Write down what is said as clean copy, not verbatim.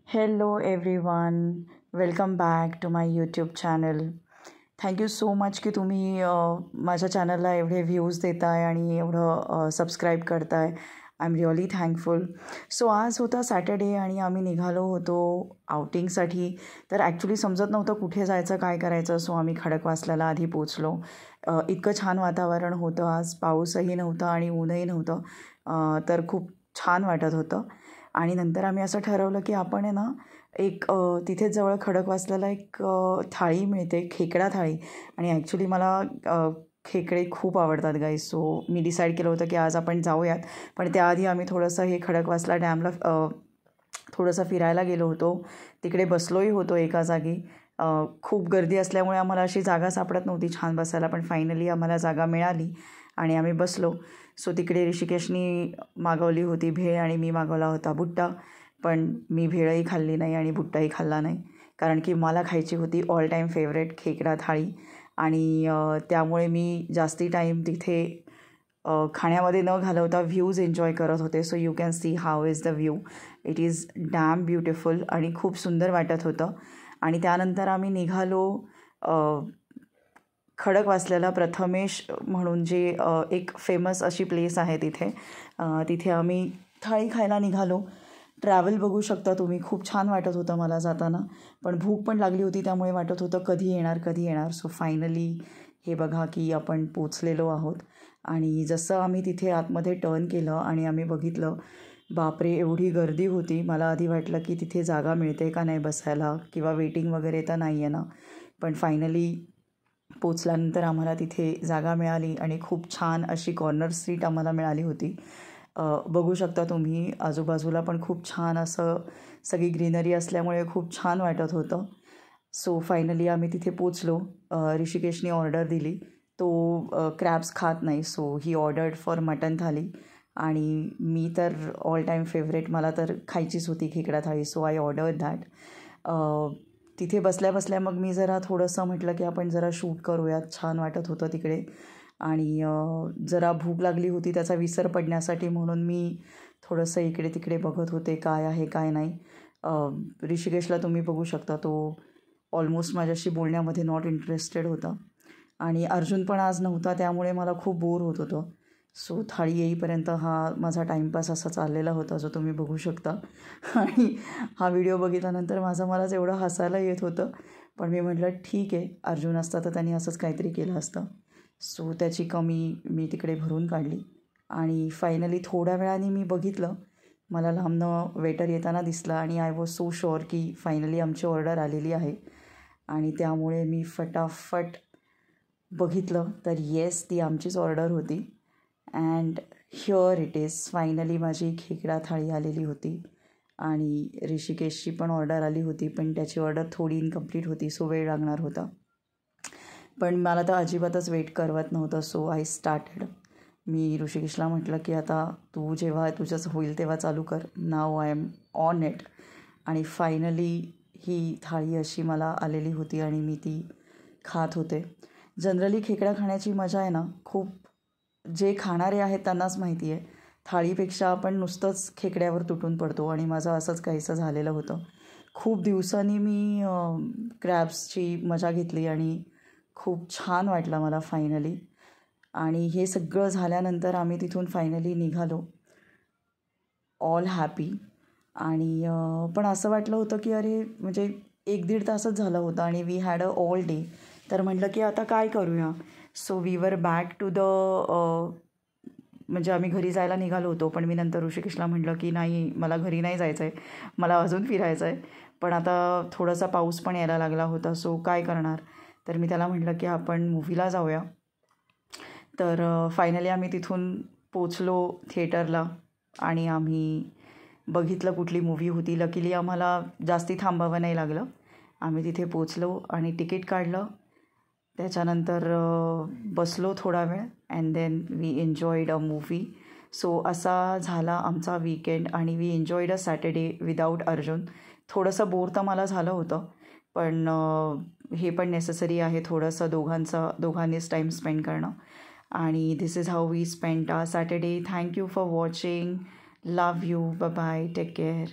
Hello everyone, welcome back to my YouTube channel. Thank you so much की तुम्ही माझ्या चॅनलला एवढे व्ह्यूज देताय आणि एवढं सबस्क्राईब करताय. I am really thankful. So आज होता सॅटर्डे आणि आम्ही निघालो होतो आउटिंगसाठी. तर ॲक्च्युली समजत नव्हतं कुठे जायचं काय करायचं. सो आम्ही खडकवासल्याला आधी पोचलो. इतकं छान वातावरण होतं आज, पाऊसही नव्हता आणि ऊनही नव्हतं. तर खूप छान वाटत होतं. आणि नंतर आम्ही असं ठरवलं की आपण आहे ना एक तिथेच जवळ खडकवासल्याला एक थाळी मिळते, खेकडा थाळी. आणि ॲक्च्युली मला खेकडे खूप आवडतात गाईज. सो मी डिसाईड केलं होतं की आज आपण जाऊयात. पण त्याआधी आम्ही थोडंसं हे खडकवासला डॅमला थोडंसं फिरायला गेलो होतो. तिकडे बसलोही होतो एका जागी. खूप गर्दी असल्यामुळे आम्हाला अशी जागा सापडत नव्हती छान बसायला, पण फायनली आम्हाला जागा मिळाली आणि आम्ही बसलो. सो तिकडे ऋषिकेशनी मागवली होती भेळ आणि मी मागवला होता बुट्टा. पण मी भेळही खाल्ली नाही आणि बुट्टाही खाल्ला नाही, कारण की मला खायची होती ऑल टाईम फेवरेट खेकडा थाळी. आणि त्यामुळे मी जास्ती टाईम तिथे खाण्यामध्ये न घालवता व्ह्यूज एन्जॉय करत होते. So you can see how is the view. It is dam beautiful आणि खूप सुंदर वाटत होतं. आणि त्यानंतर आम्ही निघालो खडकवासल्याला. प्रथमेश म्हणून जे एक फेमस अशी प्लेस आहे तिथे आम्ही थाळी खायला निघालो. ट्रॅव्हल बघू शकता तुम्ही, खूप छान वाटत होतं मला जाताना. पण भूक पण लागली होती, त्यामुळे वाटत होतं कधी येणार. सो फायनली हे बघा की आपण पोचलेलो आहोत. आणि जसं आम्ही तिथे आतमध्ये टर्न केलं आणि आम्ही बघितलं, बापरे एवढी गर्दी होती. मला आधी वाटलं की तिथे जागा मिळते का नाही बसायला, किंवा वेटिंग वगैरे तर नाही आहे ना. पण फायनली पोचल्यानंतर आम्हाला तिथे जागा मिळाली आणि खूप छान अशी कॉर्नर सीट आम्हाला मिळाली होती. बघू शकता तुम्ही, आजूबाजूला पण खूप छान असं सगळी ग्रीनरी असल्यामुळे खूप छान वाटत होतं. सो फायनली आम्ही तिथे पोचलो. ऋषिकेशने ऑर्डर दिली. तो क्रॅब्स खात नाही, so he ordered for mutton thali. आणि मी तर ऑल टाईम फेवरेट, मला तर खायचीच होती खेकडा थाळी. So I order that. तिथे बसल्या मग मी जरा थोडंसं म्हटलं की आपण जरा शूट करूयात. छान वाटत होतं तिकडे. आणि जरा भूक लागली होती, त्याचा विसर पडण्यासाठी म्हणून मी थोडंसं इकडे तिकडे बघत होते काय आहे काय नाही. ऋषिकेशला तुम्ही बघू शकता, तो ऑलमोस्ट माझ्याशी बोलण्यामध्ये नॉट इंटरेस्टेड होता. आणि अर्जुन पण आज नव्हता, त्यामुळे मला खूप बोर होत होतं. सो थाळी येईपर्यंत हा माझा टाईमपास असा चाललेला होता, जो तुम्ही बघू शकता. आणि हा व्हिडिओ बघितल्यानंतर मलाच एवढं हसायला येत होतं. पण मी म्हटलं ठीक आहे, अर्जुन असता तर त्यांनी असंच काहीतरी केलं असतं. सो त्याची कमी मी तिकडे भरून काढली. आणि फायनली थोड्या वेळाने मी बघितलं, मला लांबनं वेटर येताना दिसला आणि आय वॉज सो शुअर की फायनली आमची ऑर्डर आलेली आहे. आणि त्यामुळे मी फटाफट बघितलं तर येस, ती आमचीच ऑर्डर होती. And here it is, finally माझी खेकडा थाळी आलेली होती. आणि ऋषिकेशची पण ऑर्डर आली होती, पण त्याची ऑर्डर थोडी इनकम्प्लीट होती, सो वेळ लागणार होता. पण मला तर अजिबातच वेट करवत नव्हतं. So I started. मी ऋषिकेशला म्हटलं की आता तू जेव्हा तुझंच होईल तेव्हा चालू कर. नाव आय एम ऑन इट. आणि फायनली ही थाळी अशी मला आलेली होती आणि मी ती खात होते. जनरली खेकडा खाण्याची मजा आहे ना, खूप जे खाणारे आहेत त्यांनाच माहिती आहे. थाळीपेक्षा आपण नुसतंच खेकड्यावर तुटून पडतो, आणि माझं असंच काहीसं झालेलं होतं. खूप दिवसांनी मी क्रॅब्सची मजा घेतली आणि खूप छान वाटलं मला फायनली. आणि हे सगळं झाल्यानंतर आम्ही तिथून फायनली निघालो, ऑल हॅपी. आणि पण असं वाटलं होतं की अरे, म्हणजे 1-1.5 तासच झालं होतं आणि we had a all day. तर म्हटलं की आता काय करूया. So we were back to the म्हणजे आम्ही घरी जायला निघालो होतो. पण मी नंतर ऋषिकेशला म्हटलं की नाही, मला घरी नाही जायचं आहे, मला अजून फिरायचं आहे. पण आता थोडासा पाऊस पण यायला लागला होता, सो काय करणार. तर मी त्याला म्हटलं की आपण मूव्हीला जाऊया. तर फायनली आम्ही तिथून पोचलो थिएटरला आणि आम्ही बघितलं कुठली मूव्ही होती. लकीली आम्हाला जास्ती थांबावं नाही लागलं. आम्ही तिथे पोचलो आणि तिकीट काढलं. त्याच्यानंतर बसलो थोडा वेळ and then we enjoyed a movie. So असा झाला आमचा वीकेंड आणि we enjoyed a Saturday without Arjun. थोडंसं बोर तर मला झालं होतं, पण हे पण नेसेसरी आहे थोडंसं दोघांनीच टाईम स्पेंड करणं. आणि this is how we spend our Saturday. Thank you for watching. Love you. Bye bye. Take care.